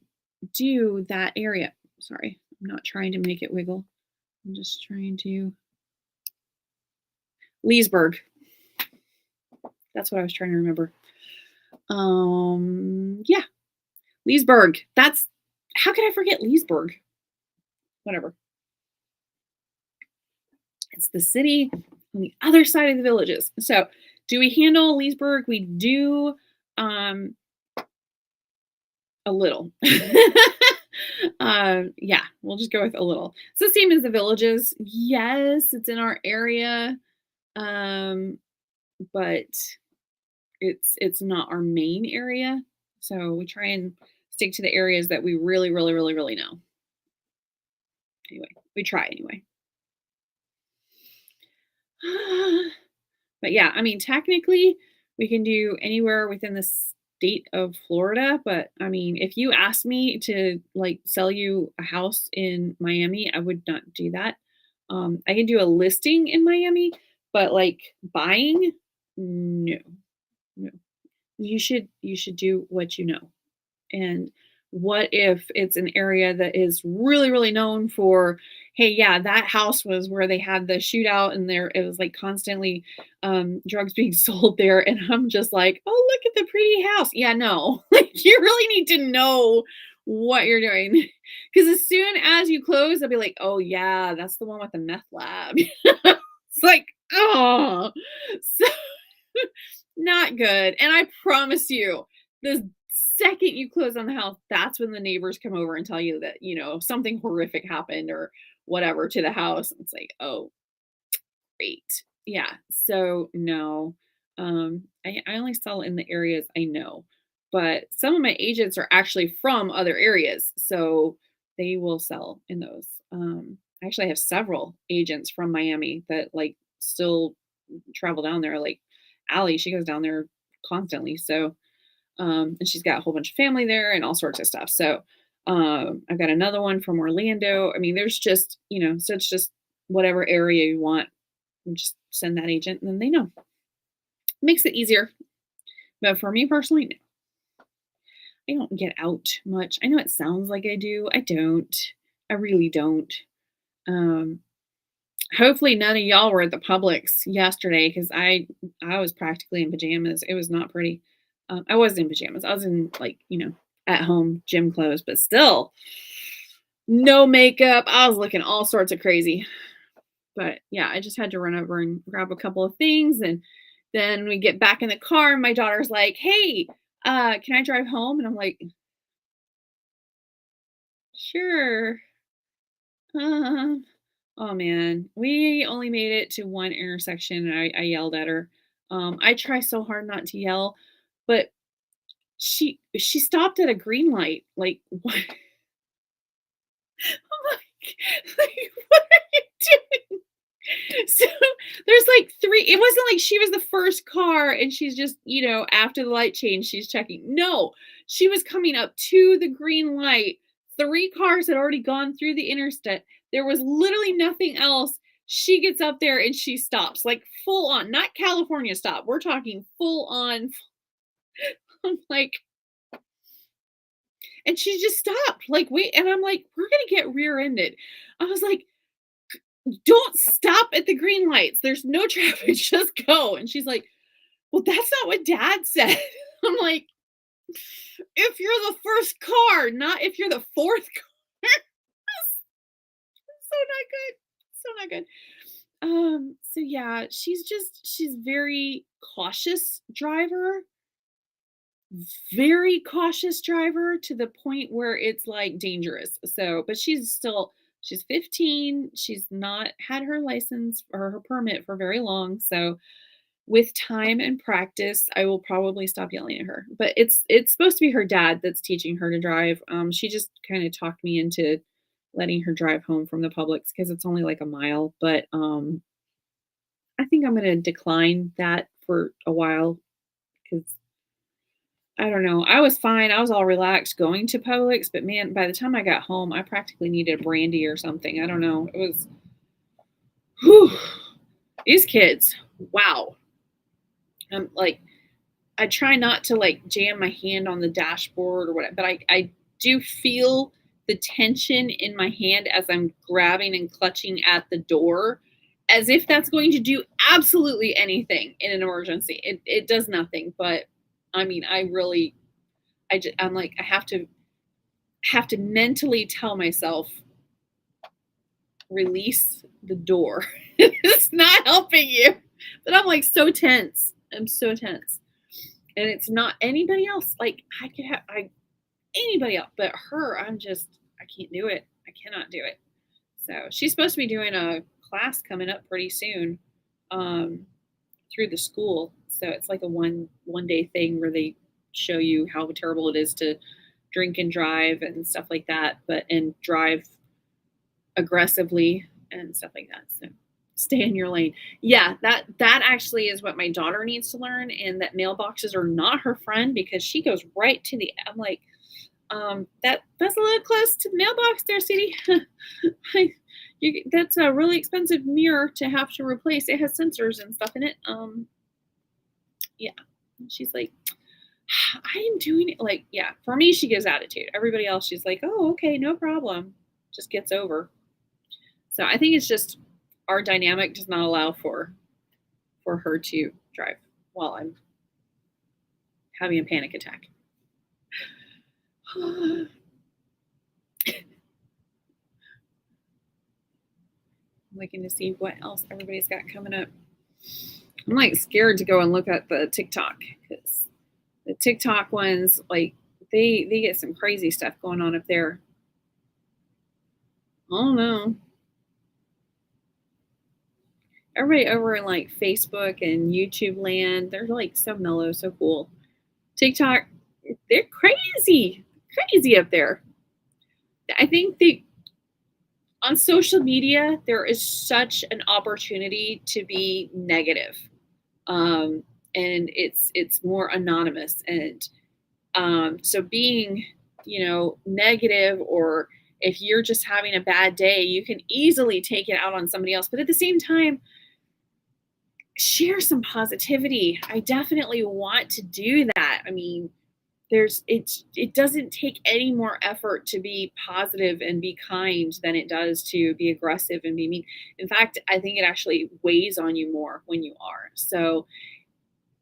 do that area. Sorry, I'm not trying to make it wiggle. I'm just trying to Leesburg. That's what I was trying to remember. Yeah, Leesburg. That's how could I forget Leesburg? Whatever. It's the city on the other side of the villages. So, do we handle Leesburg? We do um a little. Yeah, we'll just go with a little. It's the same as the villages. Yes, it's in our area. Um, but it's not our main area. So we try and stick to the areas that we really, really, really, really know. Anyway, we try anyway. But yeah, I mean, technically, we can do anywhere within the state of Florida. But I mean, if you asked me to like sell you a house in Miami, I would not do that. I can do a listing in Miami, but like buying, no, no. You should do what you know. And what if it's an area that is really, really known for, hey, yeah, that house was where they had the shootout and there it was like constantly drugs being sold there. And I'm just like, oh, look at the pretty house. Yeah, no, like you really need to know what you're doing. Because as soon as you close, they'll be like, oh, yeah, that's the one with the meth lab. It's like, oh, so not good. And I promise you, the second you close on the house, that's when the neighbors come over and tell you that, something horrific happened or whatever to the house. It's like, oh, great. Yeah. So no. I only sell in the areas I know. But some of my agents are actually from other areas. So they will sell in those. I actually have several agents from Miami that like still travel down there. Like Allie, she goes down there constantly. So and she's got a whole bunch of family there and all sorts of stuff. So I've got another one from Orlando. I mean, there's just, so it's just whatever area you want, you just send that agent and then they know. Makes it easier. But for me personally, no, I don't get out much. I know it sounds like I do. I don't. I really don't. Um, Hopefully none of y'all were at the Publix yesterday because I was practically in pajamas. It was not pretty. I wasn't in pajamas. I was in like, at home gym clothes, but still no makeup. I was looking all sorts of crazy. But yeah, I just had to run over and grab a couple of things and then we get back in the car and my daughter's like, "Hey, can I drive home?" And I'm like, "Sure." Um, oh man, we only made it to one intersection and I yelled at her. I try so hard not to yell, but she stopped at a green light. Like, what? I'm like, what are you doing? So there's like three. It wasn't like she was the first car and she's just, after the light change, she's checking. No, she was coming up to the green light. Three cars had already gone through the interstate. There was literally nothing else. She gets up there and she stops, like full on, not California stop. We're talking full on. I'm like, and she just stopped. Like, wait, and I'm like, we're gonna get rear-ended. I was like, don't stop at the green lights. There's no traffic, just go. And she's like, well, that's not what dad said. I'm like, if you're the first car, not if you're the fourth car. So not good. So not good. So yeah, she's very cautious driver, very cautious driver to the point where it's like dangerous. So, but she's 15. She's not had her license or her permit for very long. So with time and practice, I will probably stop yelling at her. But it's supposed to be her dad that's teaching her to drive. She just kind of talked me into letting her drive home from the Publix because it's only like a mile. But I think I'm going to decline that for a while because I don't know. I was fine. I was all relaxed going to Publix, but man, by the time I got home, I practically needed a brandy or something. I don't know. It was, whew, these kids. Wow. I'm like, I try not to like jam my hand on the dashboard or whatever, but I do feel the tension in my hand as I'm grabbing and clutching at the door as if that's going to do absolutely anything in an emergency. It does nothing, but I mean, I'm like, I have to mentally tell myself, release the door. It's not helping you. But I'm like so tense. I'm so tense. And it's not anybody else. Like I could have anybody else, but her, I can't do it. I cannot do it. So she's supposed to be doing a class coming up pretty soon, um, through the school. So it's like a one day thing where they show you how terrible it is to drink and drive and stuff like that, but and drive aggressively and stuff like that. So stay in your lane. Yeah, that actually is what my daughter needs to learn, and that mailboxes are not her friend because she goes right to the. I'm like, that's a little close to the mailbox there, City. That's a really expensive mirror to have to replace. It has sensors and stuff in it. Yeah. She's like, I am doing it. Like, yeah, for me, she gives attitude. Everybody else, she's like, oh, okay, no problem. Just gets over. So I think it's just our dynamic does not allow for her to drive while I'm having a panic attack. Looking to see what else everybody's got coming up. I'm like scared to go and look at the TikTok because the TikTok ones, like they get some crazy stuff going on up there. I don't know. Everybody over in like Facebook and YouTube land, they're like so mellow, so cool. TikTok, they're crazy, crazy up there. I think the on social media there is such an opportunity to be negative, um, and it's more anonymous, and so being negative, or if you're just having a bad day, you can easily take it out on somebody else. But at the same time, share some positivity. I definitely want to do that. I mean, it doesn't take any more effort to be positive and be kind than it does to be aggressive and be mean. In fact, I think it actually weighs on you more when you are. So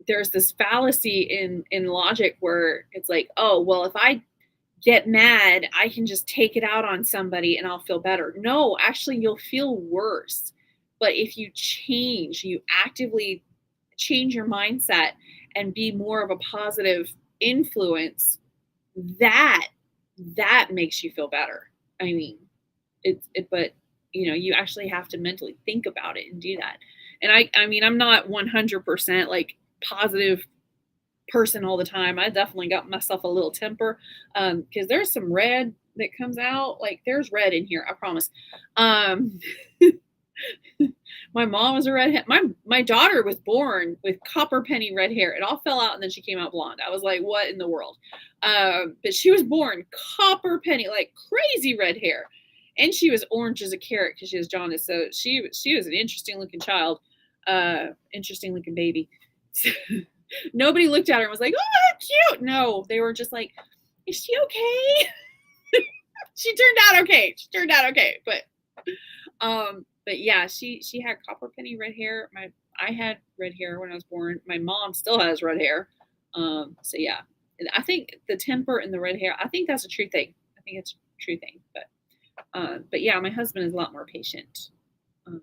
there's this fallacy in logic where it's like, oh, well, if I get mad, I can just take it out on somebody and I'll feel better. No, actually, you'll feel worse. But if you actively change your mindset and be more of a positive influence, that that makes you feel better. I mean, but you actually have to mentally think about it and do that. And I mean, I'm not 100% like positive person all the time. I definitely got myself a little temper, because there's some red that comes out. Like there's red in here, I promise. Um, my mom was a redhead. My daughter was born with copper penny red hair. It all fell out and then she came out blonde. I was like, what in the world? But she was born copper penny, like crazy red hair, and she was orange as a carrot because she was jaundice. So she was an interesting looking child, interesting looking baby. Nobody looked at her and was like, "Oh, cute." No, they were just like, "Is she okay?" She turned out okay. She turned out okay, but yeah, she had copper penny red hair. I had red hair when I was born. My mom still has red hair. So yeah, I think the temper and the red hair. I think that's a true thing. I think it's a true thing. But yeah, my husband is a lot more patient, um,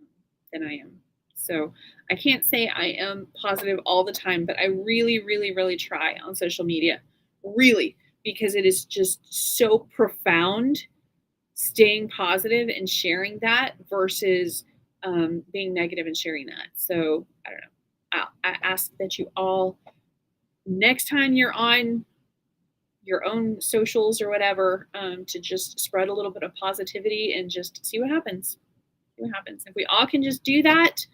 than I am. So I can't say I am positive all the time, but I really, really, really try on social media, really, because it is just so profound staying positive and sharing that versus being negative and sharing that. So I don't know. I ask that you all, next time you're on your own socials or whatever, to just spread a little bit of positivity and just see what happens. See what happens. If we all can just do that,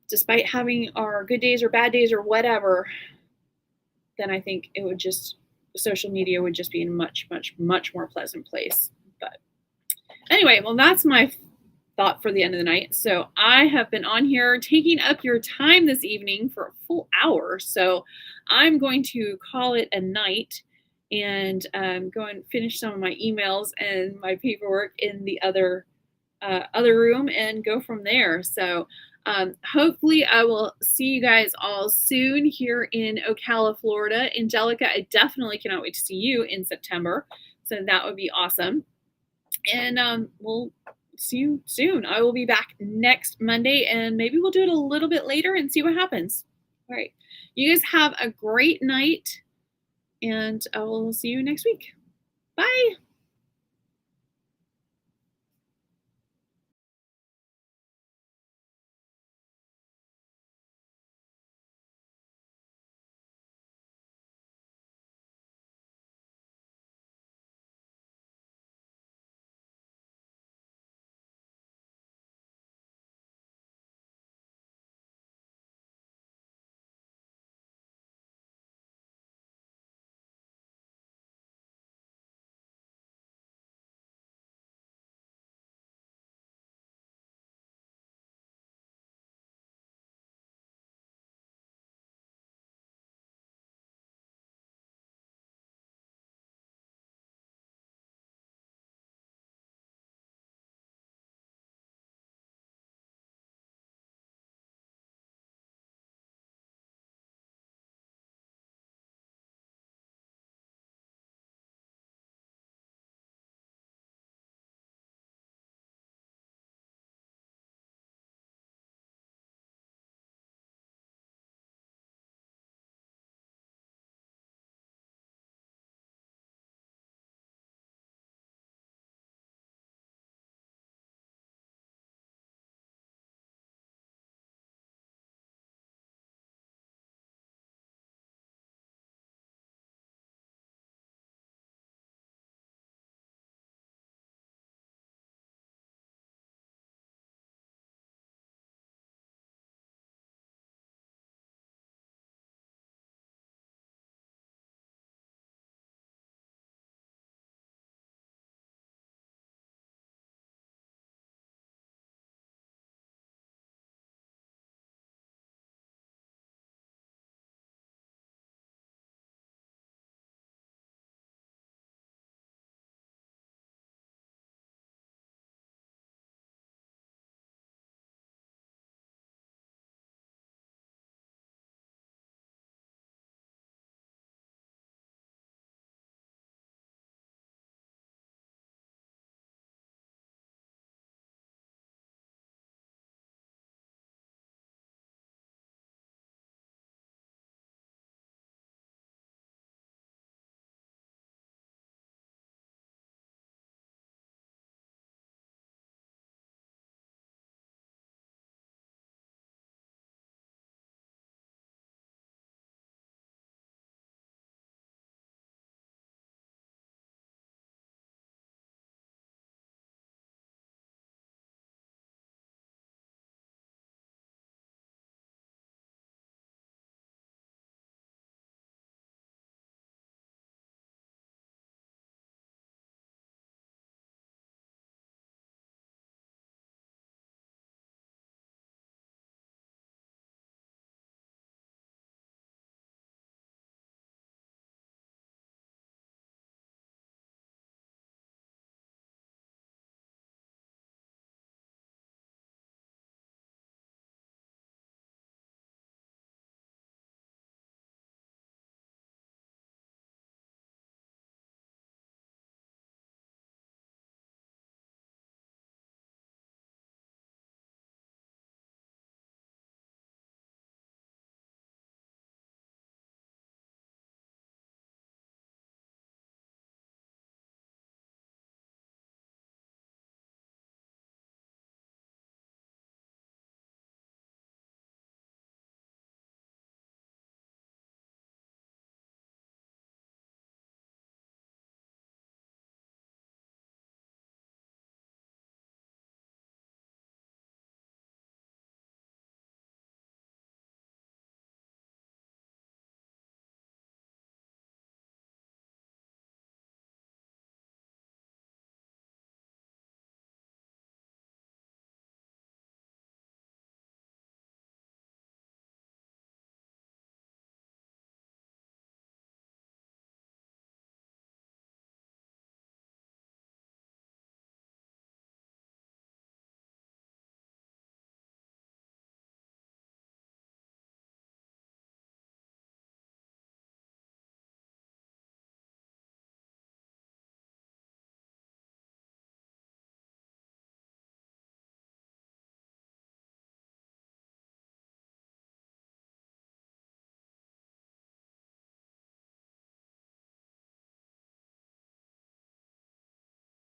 despite having our good days or bad days or whatever, then I think it would just social media would just be a much, much, much more pleasant place. But anyway, well, that's my thought for the end of the night. So I have been on here taking up your time this evening for a full hour. So I'm going to call it a night and go and finish some of my emails and my paperwork in the other room and go from there. So hopefully I will see you guys all soon here in Ocala, Florida. Angelica, I definitely cannot wait to see you in September. So that would be awesome. And we'll see you soon. I will be back next Monday and maybe we'll do it a little bit later and see what happens. All right. You guys have a great night and I will see you next week. Bye.